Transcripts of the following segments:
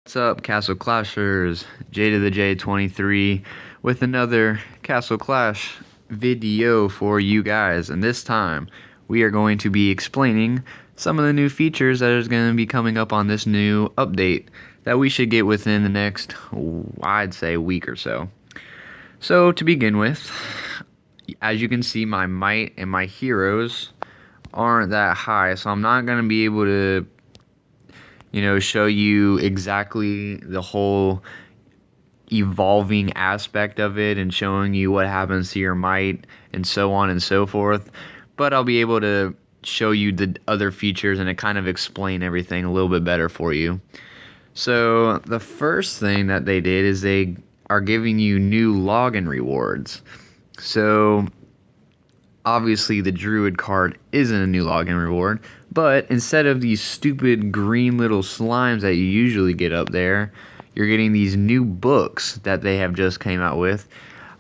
What's up, Castle Clashers? J to the J23 with another Castle Clash video for you guys. And this time, we are going to be explaining some of the new features that is going to be coming up on this new update that we should get within the next, I'd say, week or so. So, to begin with, as you can see, my might and my heroes aren't that high, so I'm not going to be able to show you exactly the whole evolving aspect of it and showing you what happens to your might and so on and so forth. But I'll be able to show you the other features and to kind of explain everything a little bit better for you. So the first thing that they did is they are giving you new login rewards. So obviously the druid card isn't a new login reward, but instead of these stupid green little slimes that you usually get up there, you're getting these new books that they have just came out with.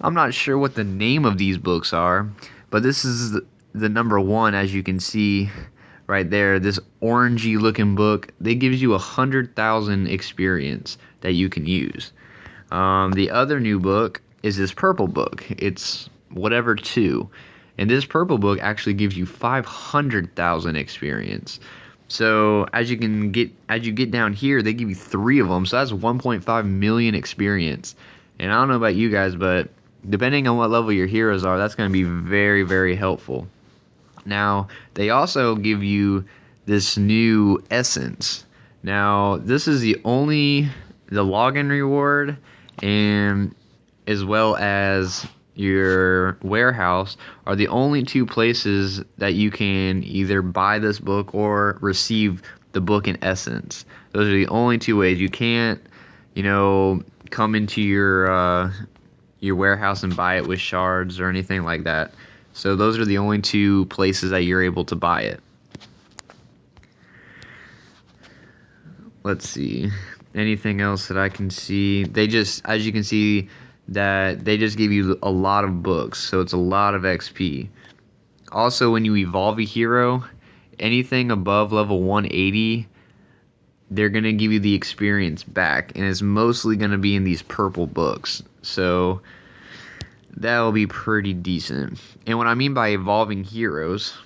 I'm not sure what the name of these books are, but this is the number one, as you can see right there, this orangey looking book. They gives you 100,000 experience that you can use. The other new book is this purple book. It's whatever 2. And this purple book actually gives you 500,000 experience. So as you get down here, they give you 3 of them. So that's 1.5 million experience. And I don't know about you guys, but depending on what level your heroes are, that's going to be very, very helpful. Now, they also give you this new essence. Now, this is the login reward, and as well as your warehouse are the only 2 places that you can either buy this book or receive the book in essence. Those are the only 2 ways. You can't, come into your warehouse and buy it with shards or anything like that. So those are the only 2 places that you're able to buy it. Let's see. Anything else that I can see? They just, as you can see, that they just give you a lot of books, so it's a lot of XP. Also, when you evolve a hero, anything above level 180, they're going to give you the experience back, and it's mostly going to be in these purple books, so that'll be pretty decent. And what I mean by evolving heroes,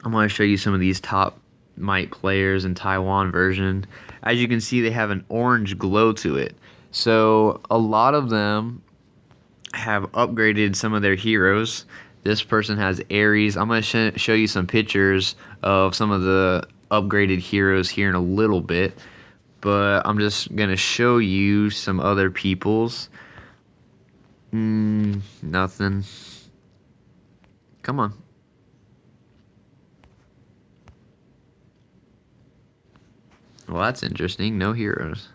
I'm going to show you some of these top might players in Taiwan version. As you can see, they have an orange glow to it. So a lot of them have upgraded some of their heroes. This person has Ares. I'm going to show you some pictures of some of the upgraded heroes here in a little bit. But I'm just going to show you some other people's. Nothing. Come on. Well, that's interesting. No heroes.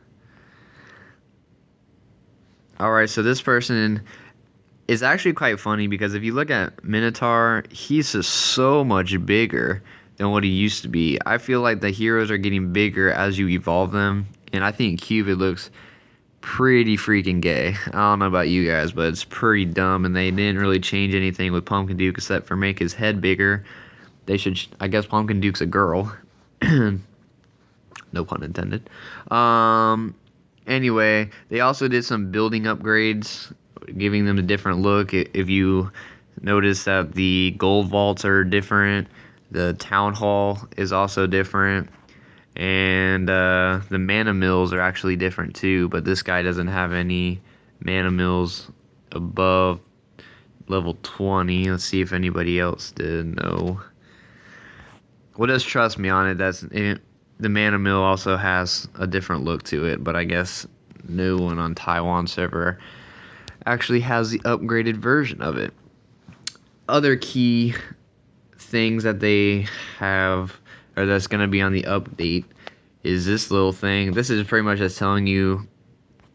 Alright, so this person is actually quite funny because if you look at Minotaur, he's just so much bigger than what he used to be. I feel like the heroes are getting bigger as you evolve them, and I think Cupid looks pretty freaking gay. I don't know about you guys, but it's pretty dumb, and they didn't really change anything with Pumpkin Duke except for make his head bigger. They should, I guess Pumpkin Duke's a girl. No pun intended. Anyway, they also did some building upgrades, giving them a different look. If you notice that the gold vaults are different, the town hall is also different, and the mana mills are actually different too, but this guy doesn't have any mana mills above level 20. Let's see if anybody else did. No. Well, just trust me on it. The mana mill also has a different look to it, but I guess no one on Taiwan server actually has the upgraded version of it. Other key things that they have, or that's going to be on the update, is this little thing. This is pretty much just telling you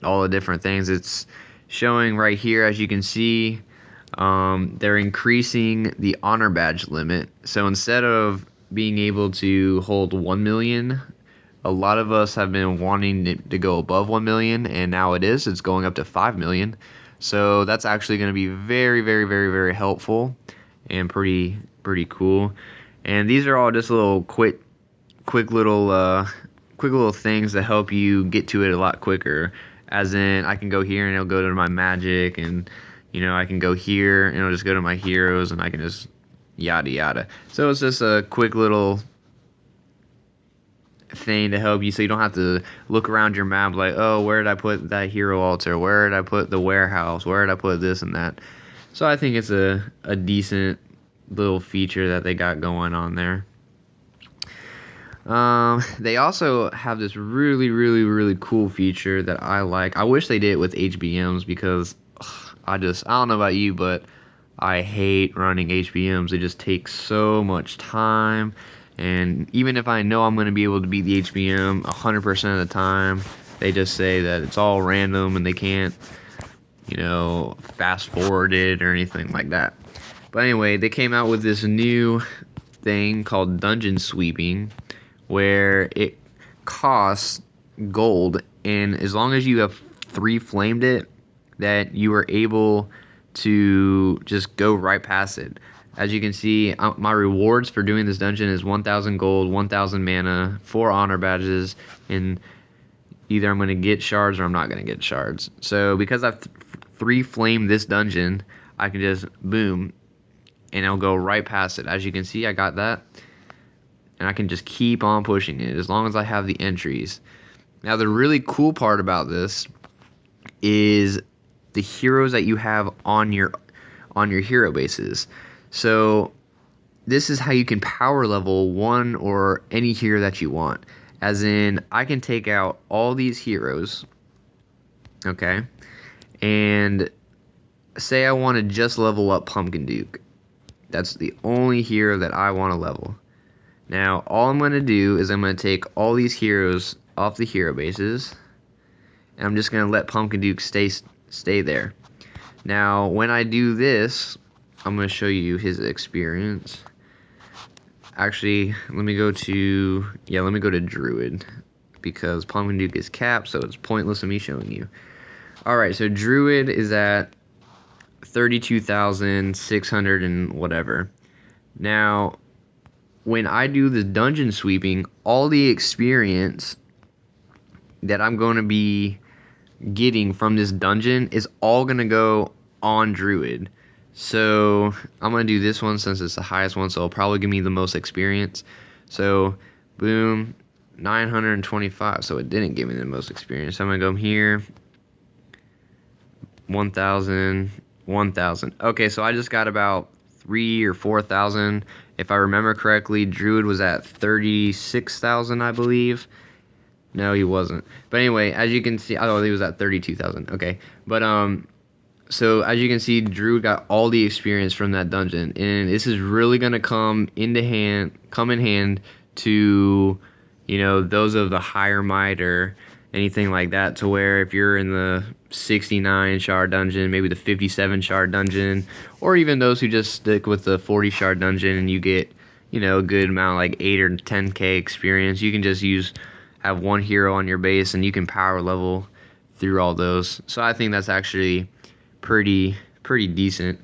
all the different things. It's showing right here, as you can see, they're increasing the honor badge limit. So instead of being able to hold 1 million, a lot of us have been wanting it to go above 1 million, and now it's going up to 5 million. So that's actually going to be very, very, very, very helpful and pretty cool. And these are all just little quick little quick little things that help you get to it a lot quicker. As in, I can go here and it'll go to my magic, and I can go here and it'll just go to my heroes, and I can just yada yada. So it's just a quick little thing to help you, so you don't have to look around your map like, oh, where did I put that hero altar? Where did I put the warehouse? Where did I put this and that? So I think it's a decent little feature that they got going on there. They also have this really, really, really cool feature that I like. I wish they did it with HBMs because I don't know about you, but I hate running HBMs. It just takes so much time. And even if I know I'm going to be able to beat the HBM 100% of the time, they just say that it's all random and they can't, fast forward it or anything like that. But anyway, they came out with this new thing called dungeon sweeping, where it costs gold, and as long as you have 3 flamed it, that you are able to just go right past it. As you can see, my rewards for doing this dungeon is 1,000 gold, 1,000 mana, 4 honor badges, and either I'm going to get shards or I'm not going to get shards. So because I've 3 flamed this dungeon, I can just boom, and I'll go right past it. As you can see, I got that. And I can just keep on pushing it as long as I have the entries. Now, the really cool part about this is the heroes that you have on your hero bases. So this is how you can power level one or any hero that you want. As in, I can take out all these heroes, okay, and say I want to just level up Pumpkin Duke. That's the only hero that I want to level. Now, all I'm going to do is I'm going to take all these heroes off the hero bases, and I'm just going to let Pumpkin Duke stay there. Now, when I do this, I'm going to show you his experience. Actually, let me go to Druid, because Pumpkin Duke is capped, so it's pointless of me showing you. Alright, so Druid is at 32,600 and whatever. Now, when I do the dungeon sweeping, all the experience that I'm going to be getting from this dungeon is all going to go on Druid. So I'm going to do this one since it's the highest one, so it'll probably give me the most experience. So boom, 925, so it didn't give me the most experience. So I'm going to go here, 1,000, 1,000. Okay, so I just got about 3,000 or 4,000. If I remember correctly, Druid was at 36,000, I believe. No, he wasn't. But anyway, as you can see, he was at 32,000. Okay, but so as you can see, Druid got all the experience from that dungeon, and this is really gonna come in hand to, those of the higher might or anything like that, to where if you're in the 69 shard dungeon, maybe the 57 shard dungeon, or even those who just stick with the 40 shard dungeon and you get, a good amount, like 8 or 10k experience, you can just have one hero on your base and you can power level through all those. So I think that's actually pretty decent.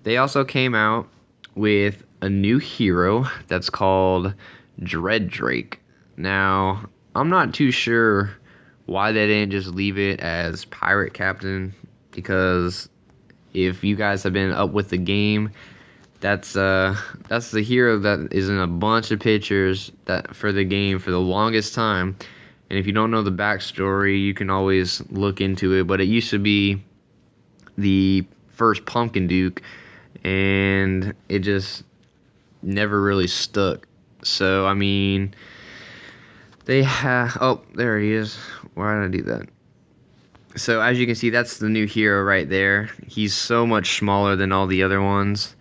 They also came out with a new hero that's called Dread Drake. Now, I'm not too sure why they didn't just leave it as Pirate Captain, because if you guys have been up with the game, that's the hero that is in a bunch of pictures that for the game for the longest time. And if you don't know the backstory, you can always look into it, but it used to be the first Pumpkin Duke, and it just never really stuck. So I mean, they have, oh, there he is. Why did I do that? So as you can see, that's the new hero right there. He's so much smaller than all the other ones,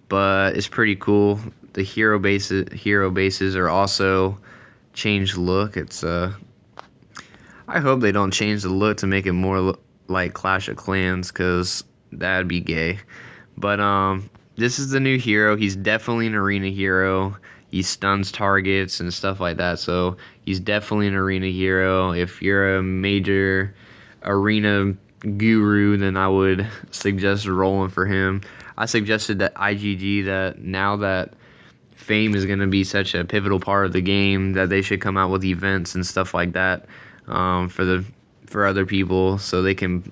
but it's pretty cool. The hero bases are also changed look. It's I hope they don't change the look to make it more like Clash of Clans, because that'd be gay. But this is the new hero. He's definitely an arena hero. He stuns targets and stuff like that, so he's definitely an arena hero. If you're a major arena guru, then I would suggest rolling for him. I suggested that IGG that now that fame is going to be such a pivotal part of the game that they should come out with events and stuff like that for other people so they can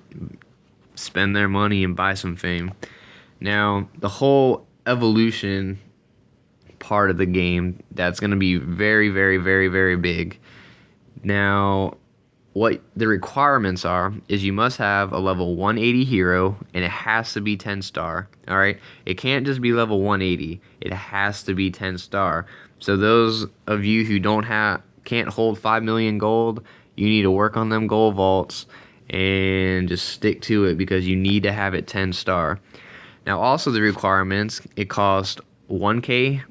spend their money and buy some fame. Now, the whole evolution part of the game, that's going to be very, very, very, very big. Now, what the requirements are is you must have a level 180 hero, and it has to be 10 star. All right, it can't just be level 180. It has to be 10 star. So those of you who can't hold 5 million gold, you need to work on them gold vaults and just stick to it because you need to have it 10 star. Now, also the requirements, it costs 1k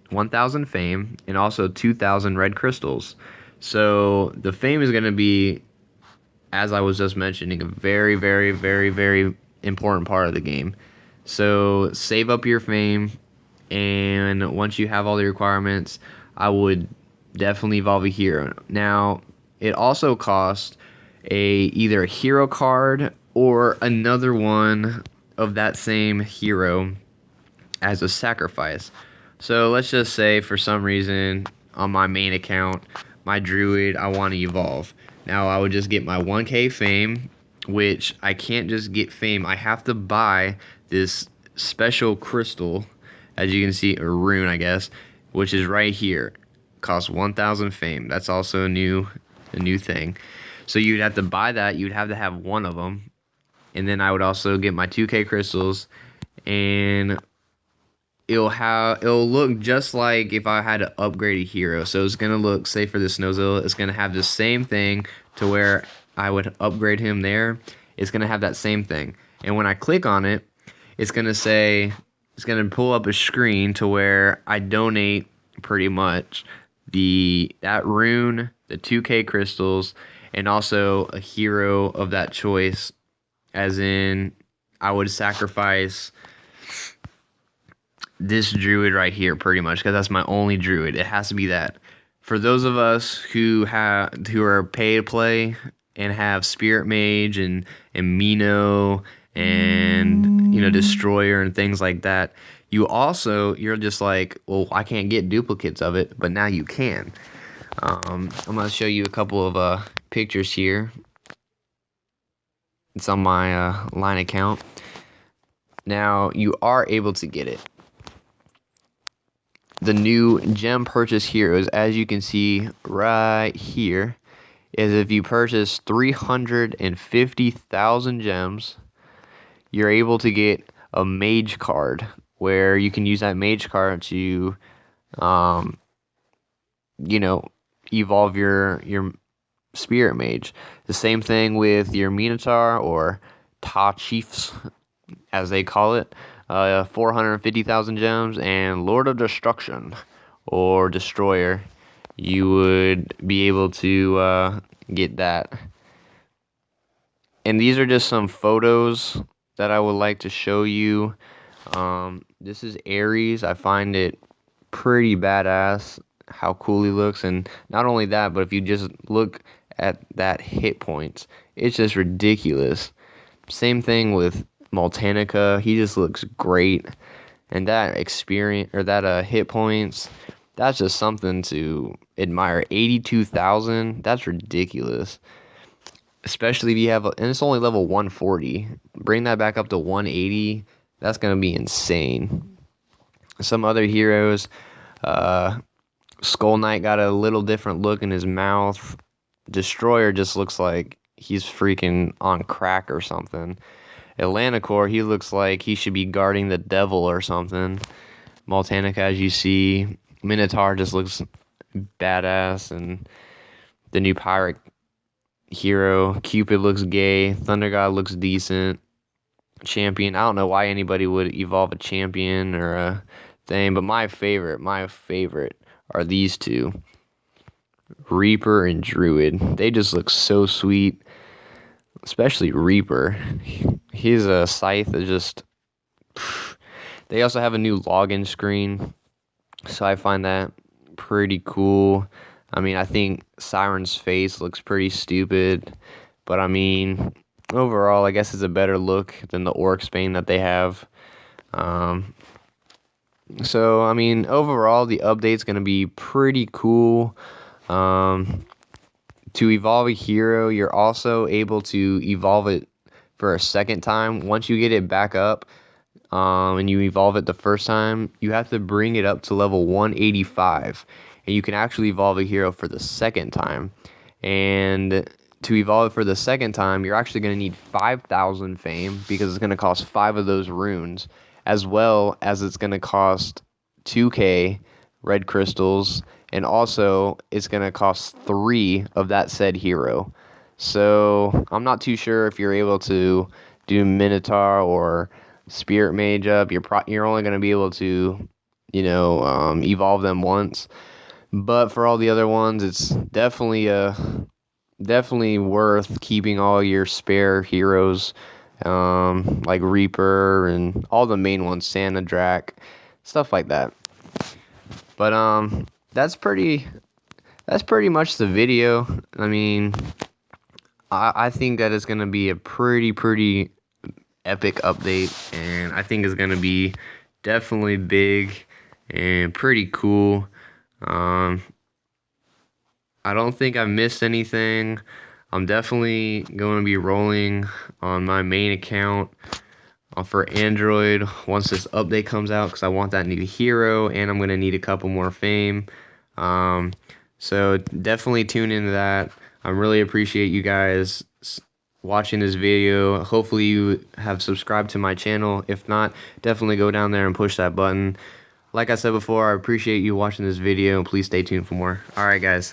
1000 fame and also 2000 red crystals. So the fame is going to be, as I was just mentioning, a very, very, very, very important part of the game. So save up your fame, and once you have all the requirements, I would definitely evolve a hero. Now, it also costs either a hero card or another one of that same hero as a sacrifice. So let's just say for some reason on my main account, my druid, I want to evolve. Now I would just get my 1k fame, which I can't just get fame. I have to buy this special crystal, as you can see, or rune, I guess, which is right here. Costs 1000 fame. That's also a new thing. So you'd have to buy that. You'd have to have one of them. And then I would also get my 2k crystals, and it'll look just like if I had to upgrade a hero. So it's gonna look, say for the Snowzilla, it's gonna have the same thing to where I would upgrade him there. It's gonna have that same thing. And when I click on it, it's gonna pull up a screen to where I donate pretty much that rune, the 2k crystals, and also a hero of that choice. As in, I would sacrifice this druid right here pretty much because that's my only druid. It has to be that. For those of us who are pay to play and have spirit mage and Mino and destroyer and things like that, you're just like, well, I can't get duplicates of it, but now you can. I'm gonna show you a couple of pictures here. It's on my line account. Now you are able to get it. The new gem purchase heroes, as you can see right here, is if you purchase 350,000 gems, you're able to get a mage card, where you can use that mage card to, evolve your spirit mage. The same thing with your Minotaur, or Ta Chiefs, as they call it. 450,000 gems, and Lord of Destruction or Destroyer, you would be able to get that. And these are just some photos that I would like to show you. This is Ares. I find it pretty badass how cool he looks, and not only that, but if you just look at that hit points, it's just ridiculous. Same thing with Maltanica, he just looks great, and that experience, or that hit points, that's just something to admire. 82,000, that's ridiculous. Especially if you have, and it's only level 140. Bring that back up to 180. That's gonna be insane. Some other heroes, Skull Knight got a little different look in his mouth. Destroyer just looks like he's freaking on crack or something. Atlanticor, he looks like he should be guarding the devil or something. Maltanica, as you see. Minotaur just looks badass. And the new pirate hero, Cupid, looks gay. Thunder God looks decent. Champion, I don't know why anybody would evolve a champion or a thing, but my favorite are these two. Reaper and Druid. They just look so sweet. Especially Reaper. His scythe is just... They also have a new login screen, so I find that pretty cool. I mean, I think Siren's face looks pretty stupid, but I mean, overall, I guess it's a better look than the Orc's Bane that they have. So, I mean, overall, the update's going to be pretty cool. Um, to evolve a hero, you're also able to evolve it for a second time. Once you get it back up, and you evolve it the first time, you have to bring it up to level 185, and you can actually evolve a hero for the second time. And to evolve it for the second time, you're actually going to need 5,000 fame because it's going to cost 5 of those runes, as well as it's going to cost 2k red crystals, and also it's going to cost 3 of that said hero. So I'm not too sure if you're able to do Minotaur or Spirit Mage up. You're only going to be able to, evolve them once. But for all the other ones, it's definitely worth keeping all your spare heroes, like Reaper and all the main ones, Santa Drac, stuff like that. But that's pretty that's pretty much the video. I mean, I think that it's gonna be a pretty epic update, and I think it's gonna be definitely big and pretty cool. Um, I don't think I missed anything. I'm definitely going to be rolling on my main account for Android once this update comes out because I want that new hero and I'm going to need a couple more fame. Um, so definitely tune into that. I really appreciate you guys watching this video. Hopefully you have subscribed to my channel. If not, definitely go down there and push that button. Like I said before, I appreciate you watching this video, and please stay tuned for more. Alright guys.